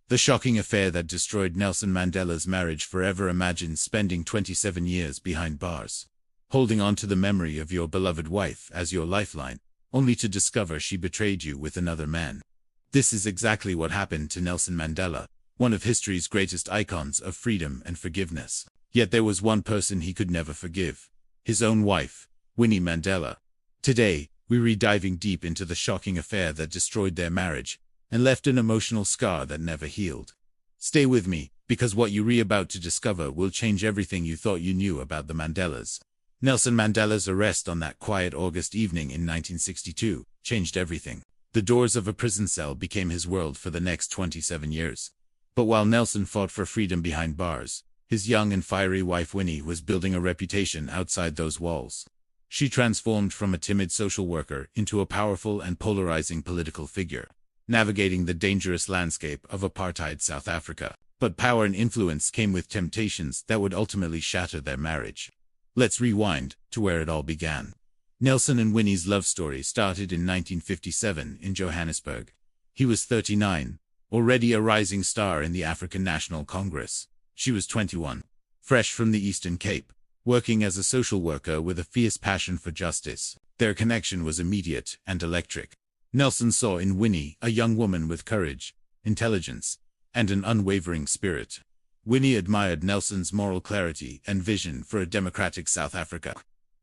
The shocking affair that destroyed Nelson Mandela's marriage forever. Imagine spending 27 years behind bars, holding on to the memory of your beloved wife as your lifeline, only to discover she betrayed you with another man. This is exactly what happened to Nelson Mandela, one of history's greatest icons of freedom and forgiveness. Yet there was one person he could never forgive: his own wife, Winnie Mandela. Today, we're diving deep into the shocking affair that destroyed their marriage and left an emotional scar that never healed. Stay with me, because what you're about to discover will change everything you thought you knew about the Mandelas. Nelson Mandela's arrest on that quiet August evening in 1962 changed everything. The doors of a prison cell became his world for the next 27 years. But while Nelson fought for freedom behind bars, his young and fiery wife Winnie was building a reputation outside those walls. She transformed from a timid social worker into a powerful and polarizing political figure, navigating the dangerous landscape of apartheid South Africa. But power and influence came with temptations that would ultimately shatter their marriage. Let's rewind to where it all began. Nelson and Winnie's love story started in 1957 in Johannesburg. He was 39, already a rising star in the African National Congress. She was 21, fresh from the Eastern Cape, working as a social worker with a fierce passion for justice. Their connection was immediate and electric. Nelson saw in Winnie a young woman with courage, intelligence, and an unwavering spirit. Winnie admired Nelson's moral clarity and vision for a democratic South Africa.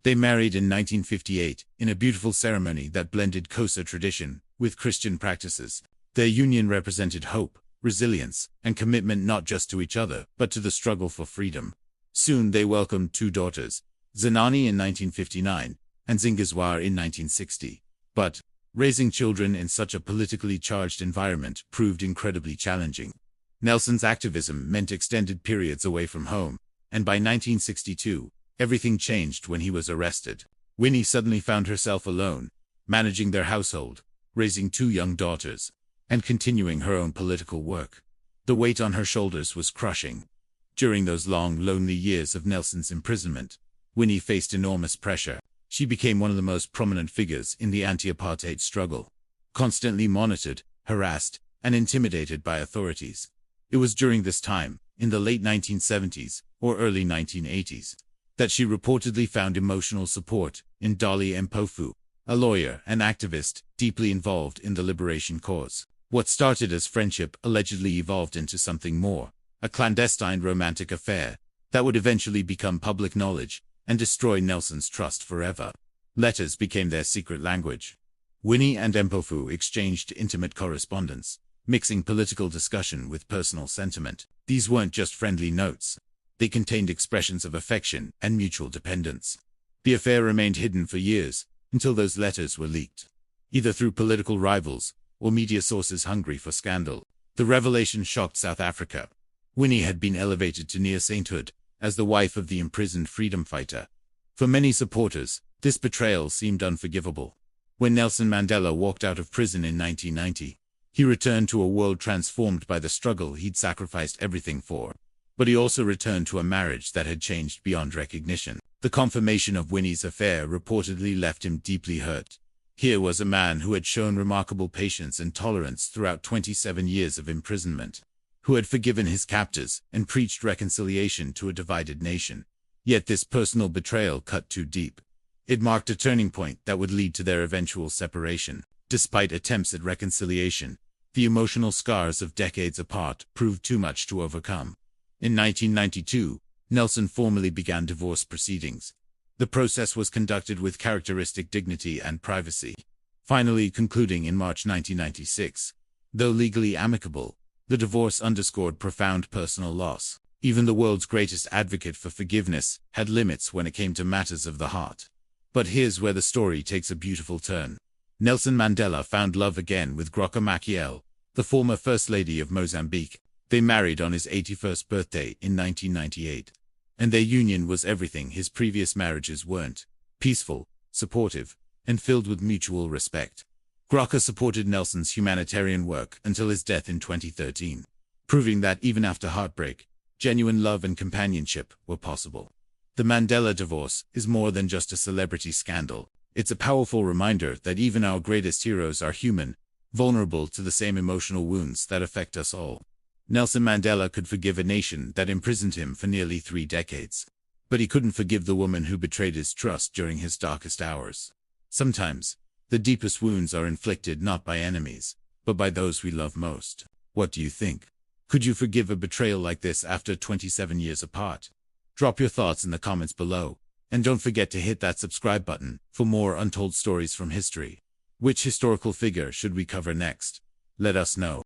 They married in 1958 in a beautiful ceremony that blended Xhosa tradition with Christian practices. Their union represented hope, resilience, and commitment not just to each other, but to the struggle for freedom. Soon they welcomed two daughters, Zenani in 1959 and Zingizwa in 1960. But raising children in such a politically charged environment proved incredibly challenging. Nelson's activism meant extended periods away from home, and by 1962, everything changed when he was arrested. Winnie suddenly found herself alone, managing their household, raising two young daughters, and continuing her own political work. The weight on her shoulders was crushing. During those long, lonely years of Nelson's imprisonment, Winnie faced enormous pressure. She became one of the most prominent figures in the anti-apartheid struggle, constantly monitored, harassed, and intimidated by authorities. It was during this time, in the late 1970s or early 1980s, that she reportedly found emotional support in Dali Mpofu, a lawyer and activist deeply involved in the liberation cause. What started as friendship allegedly evolved into something more, a clandestine romantic affair that would eventually become public knowledge and destroy Nelson's trust forever. Letters became their secret language. Winnie and Mpofu exchanged intimate correspondence, mixing political discussion with personal sentiment. These weren't just friendly notes. They contained expressions of affection and mutual dependence. The affair remained hidden for years, until those letters were leaked, either through political rivals or media sources hungry for scandal. The revelation shocked South Africa. Winnie had been elevated to near sainthood as the wife of the imprisoned freedom fighter. For many supporters, this betrayal seemed unforgivable. When Nelson Mandela walked out of prison in 1990, he returned to a world transformed by the struggle he'd sacrificed everything for. But he also returned to a marriage that had changed beyond recognition. The confirmation of Winnie's affair reportedly left him deeply hurt. Here was a man who had shown remarkable patience and tolerance throughout 27 years of imprisonment, who had forgiven his captors and preached reconciliation to a divided nation. Yet this personal betrayal cut too deep. It marked a turning point that would lead to their eventual separation. Despite attempts at reconciliation, the emotional scars of decades apart proved too much to overcome. In 1992, Nelson formally began divorce proceedings. The process was conducted with characteristic dignity and privacy, finally concluding in March 1996. Though legally amicable, the divorce underscored profound personal loss. Even the world's greatest advocate for forgiveness had limits when it came to matters of the heart. But here's where the story takes a beautiful turn. Nelson Mandela found love again with Graça Machel, the former First Lady of Mozambique. They married on his 81st birthday in 1998. And their union was everything his previous marriages weren't: peaceful, supportive, and filled with mutual respect. Graça supported Nelson's humanitarian work until his death in 2013, proving that even after heartbreak, genuine love and companionship were possible. The Mandela divorce is more than just a celebrity scandal. It's a powerful reminder that even our greatest heroes are human, vulnerable to the same emotional wounds that affect us all. Nelson Mandela could forgive a nation that imprisoned him for nearly 3 decades. But he couldn't forgive the woman who betrayed his trust during his darkest hours. Sometimes, the deepest wounds are inflicted not by enemies, but by those we love most. What do you think? Could you forgive a betrayal like this after 27 years apart? Drop your thoughts in the comments below, and don't forget to hit that subscribe button for more untold stories from history. Which historical figure should we cover next? Let us know.